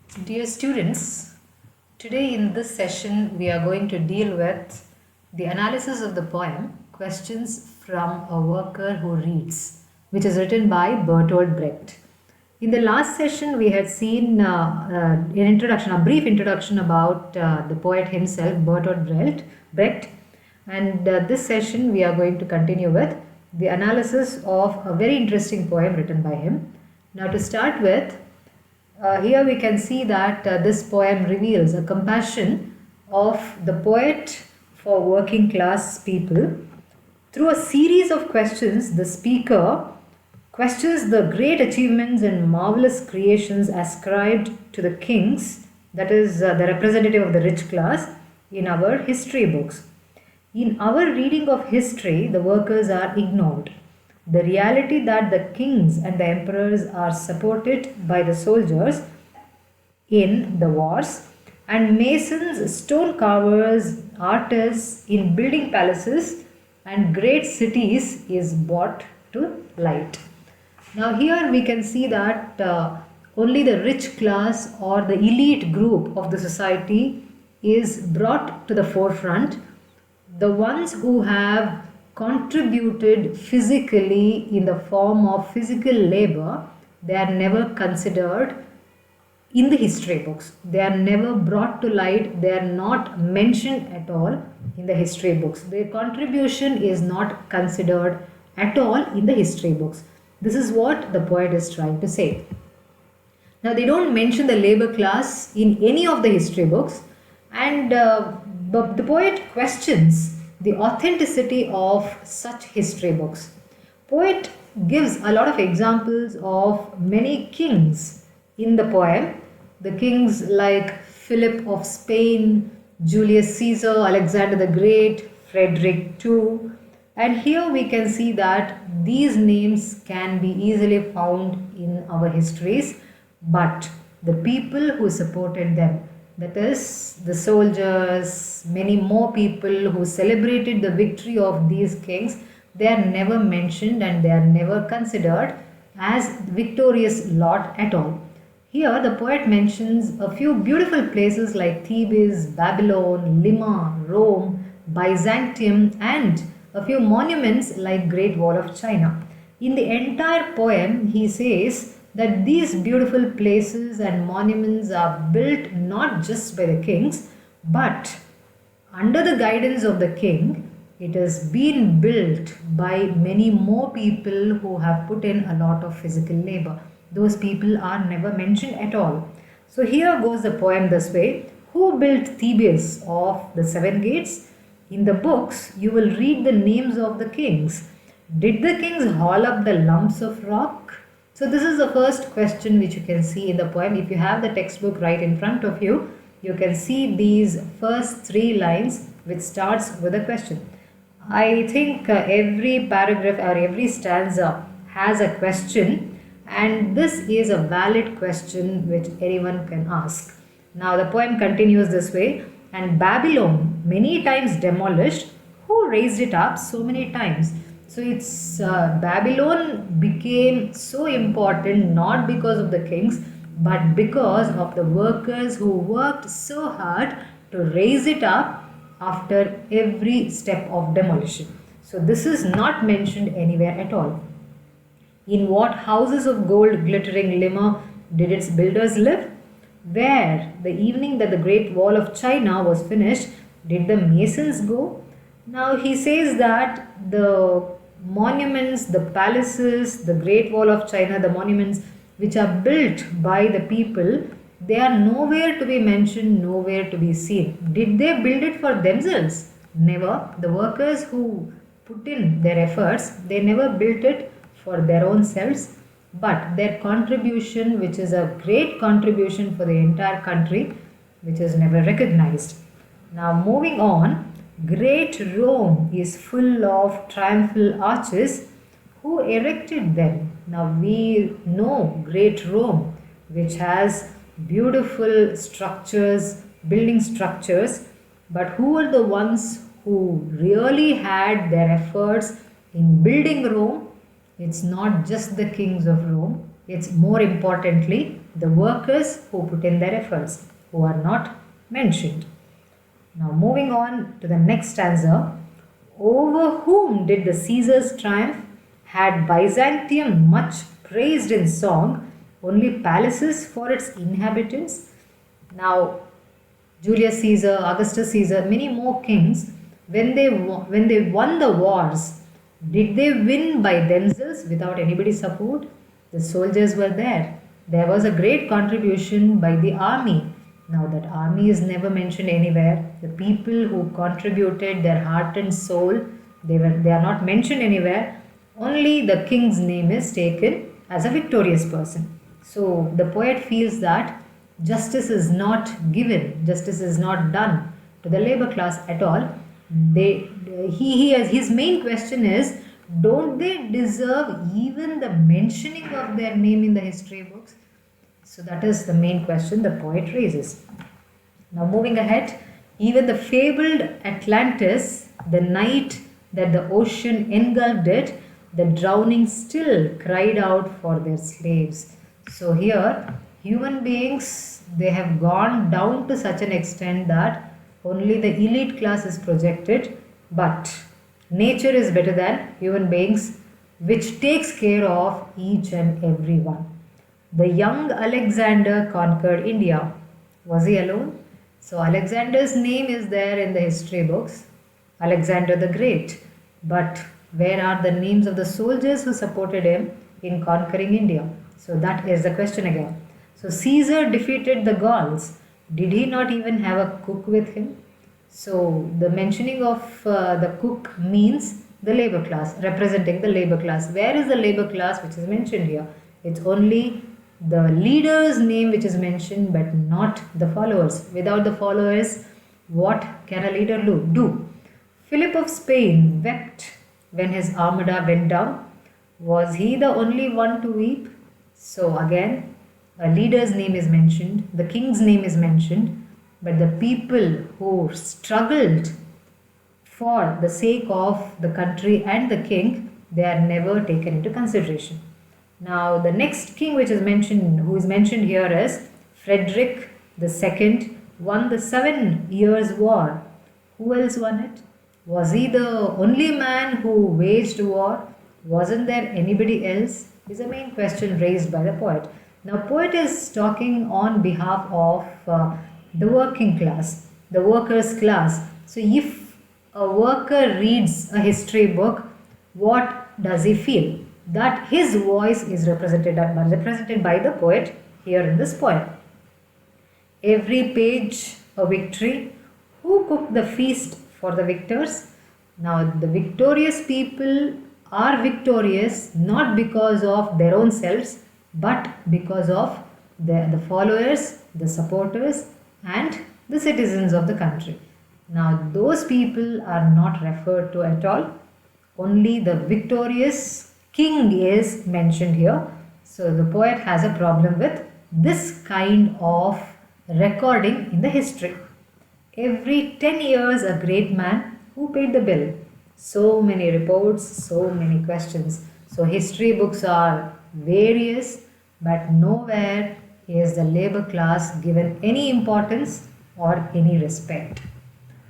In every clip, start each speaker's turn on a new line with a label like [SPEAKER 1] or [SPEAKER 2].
[SPEAKER 1] Dear students, today in this session we are going to deal with the analysis of the poem Questions from a Worker Who Reads, which is written by Bertolt Brecht. In the last session we had seen a brief introduction about the poet himself, Brecht, and this session we are going to continue with the analysis of a very interesting poem written by him. Now to start with, here we can see that this poem reveals a compassion of the poet for working class people. Through a series of questions, the speaker questions the great achievements and marvelous creations ascribed to the kings, that is, the representative of the rich class, in our history books. In our reading of history, the workers are ignored. The reality that the kings and the emperors are supported by the soldiers in the wars, and masons, stone carvers, artists in building palaces and great cities is brought to light. Now, here we can see that only the rich class or the elite group of the society is brought to the forefront. The ones who have contributed physically in the form of physical labor, they are never considered in the history books. They are never brought to light, they are not mentioned at all in the history books. Their contribution is not considered at all in the history books. This is what the poet is trying to say. Now, they don't mention the labor class in any of the history books, and the poet questions the authenticity of such history books. Poet gives a lot of examples of many kings in the poem. The kings like Philip of Spain, Julius Caesar, Alexander the Great, Frederick II. And here we can see that these names can be easily found in our histories, but the people who supported them, that is, the soldiers, many more people who celebrated the victory of these kings, they are never mentioned and they are never considered as victorious lot at all. Here, the poet mentions a few beautiful places like Thebes, Babylon, Lima, Rome, Byzantium, and a few monuments like Great Wall of China. In the entire poem, he says that these beautiful places and monuments are built not just by the kings, but under the guidance of the king, it has been built by many more people who have put in a lot of physical labor. Those people are never mentioned at all. So here goes the poem this way. Who built Thebes of the seven gates? In the books, you will read the names of the kings. Did the kings haul up the lumps of rock? So this is the first question which you can see in the poem. If you have the textbook right in front of you, you can see these first three lines which starts with a question. I think every paragraph or every stanza has a question, and this is a valid question which anyone can ask. Now the poem continues this way, and Babylon, many times demolished, who raised it up so many times? So it's Babylon became so important not because of the kings, but because of the workers who worked so hard to raise it up after every step of demolition. So this is not mentioned anywhere at all. In what houses of gold glittering Lima did its builders live? Where, the evening that the great wall of China was finished, did the masons go? Now he says that the monuments, the palaces, the great wall of China, the monuments which are built by the people, they are nowhere to be mentioned, nowhere to be seen. Did they build it for themselves? Never. The workers who put in their efforts, they never built it for their own selves, but their contribution, which is a great contribution for the entire country, which is never recognized. Now, moving on, great Rome is full of triumphal arches. Who erected them? Now, we know great Rome, which has beautiful structures, building structures, but who are the ones who really had their efforts in building Rome? It's not just the kings of Rome, it's more importantly the workers who put in their efforts, who are not mentioned. Now, moving on to the next stanza. Over whom did the Caesars triumph? Had Byzantium much praised in song, only palaces for its inhabitants? Now, Julius Caesar, Augustus Caesar, many more kings, when they won the wars, did they win by themselves without anybody's support? The soldiers were there. There was a great contribution by the army. Now that army is never mentioned anywhere. The people who contributed their heart and soul, they are not mentioned anywhere. Only the king's name is taken as a victorious person. So the poet feels that justice is not given, justice is not done to the labor class at all. His main question is, don't they deserve even the mentioning of their name in the history books? So that is the main question the poet raises. Now moving ahead, even the fabled Atlantis, the night that the ocean engulfed it, the drowning still cried out for their slaves. So here, human beings, they have gone down to such an extent that only the elite class is projected, but nature is better than human beings, which takes care of each and every one. The young Alexander conquered India. Was he alone? So Alexander's name is there in the history books, Alexander the Great. But where are the names of the soldiers who supported him in conquering India? So that is the question again. So Caesar defeated the Gauls. Did he not even have a cook with him? So the mentioning of the cook means the labor class, representing the labor class. Where is the labor class which is mentioned here? It's only the leader's name which is mentioned, but not the followers. Without the followers, what can a leader do? Philip of Spain wept when his armada went down. Was he the only one to weep? So again, a leader's name is mentioned, the king's name is mentioned, but the people who struggled for the sake of the country and the king, they are never taken into consideration. Now the next king which is mentioned, who is mentioned here is Frederick II, won the 7 Years' War. Who else won it? Was he the only man who waged war? Wasn't there anybody else? Is a main question raised by the poet. Now poet is talking on behalf of the working class, the workers class. So if a worker reads a history book, what does he feel? That his voice is represented by the poet here in this poem. Every page a victory. Who cooked the feast for the victors? Now the victorious people are victorious not because of their own selves, but because of the followers, the supporters, and the citizens of the country. Now those people are not referred to at all. Only the victorious king is mentioned here. So the poet has a problem with this kind of recording in the history. Every 10 years a great man. Who paid the bill? So many reports, so many questions. So history books are various, but nowhere is the labor class given any importance or any respect.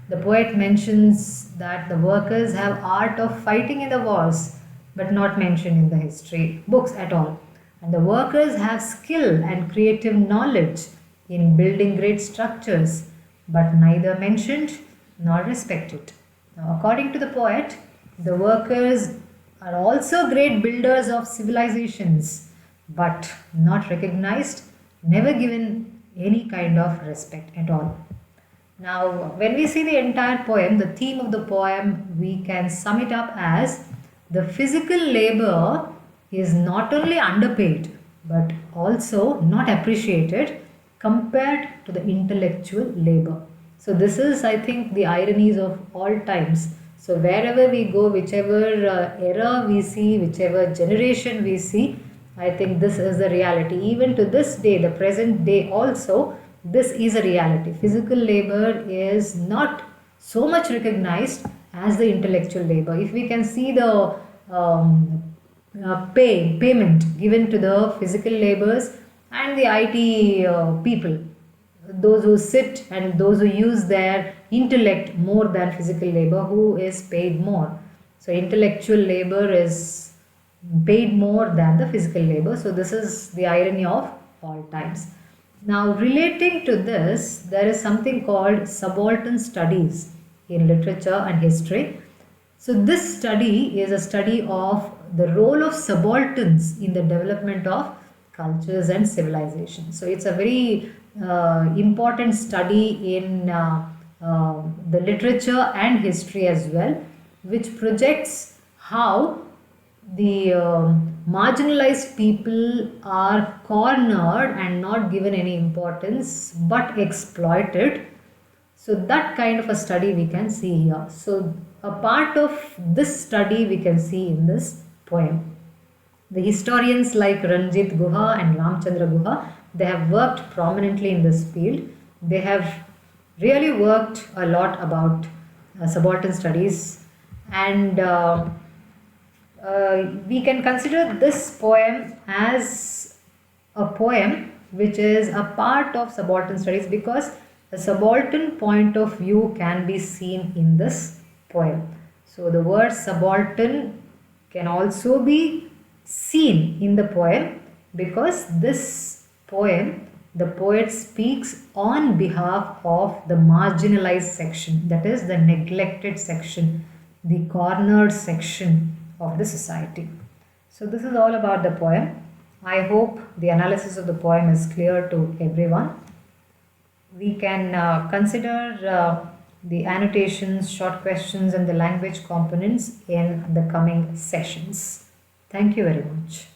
[SPEAKER 1] The poet mentions that the workers have art of fighting in the wars, but not mentioned in the history books at all. And the workers have skill and creative knowledge in building great structures, but neither mentioned nor respected. Now, according to the poet, the workers are also great builders of civilizations, but not recognized, never given any kind of respect at all. Now, when we see the entire poem, the theme of the poem, we can sum it up as the physical labor is not only underpaid, but also not appreciated compared to the intellectual labor. So this is, I think, the ironies of all times. So wherever we go, whichever era we see, whichever generation we see, I think this is the reality. Even to this day, the present day also, this is a reality. Physical labor is not so much recognized as the intellectual labor. If we can see the payment given to the physical laborers, and the IT people, those who sit and those who use their intellect more than physical labor, who is paid more. So intellectual labor is paid more than the physical labor. So this is the irony of all times. Now relating to this, there is something called subaltern studies in literature and history. So this study is a study of the role of subalterns in the development of cultures and civilizations. So it's a very important study in the literature and history as well, which projects how the marginalized people are cornered and not given any importance but exploited. So that kind of a study we can see here. So a part of this study we can see in this poem. The historians like Ranjit Guha and Ramchandra Guha, they have worked prominently in this field. They have really worked a lot about subaltern studies, and we can consider this poem as a poem which is a part of subaltern studies, because a subaltern point of view can be seen in this poem. So the word subaltern can also be seen in the poem, because this poem, the poet speaks on behalf of the marginalized section, that is the neglected section, the cornered section of the society. So this is all about the poem. I hope the analysis of the poem is clear to everyone. We can consider the annotations, short questions and the language components in the coming sessions. Thank you very much.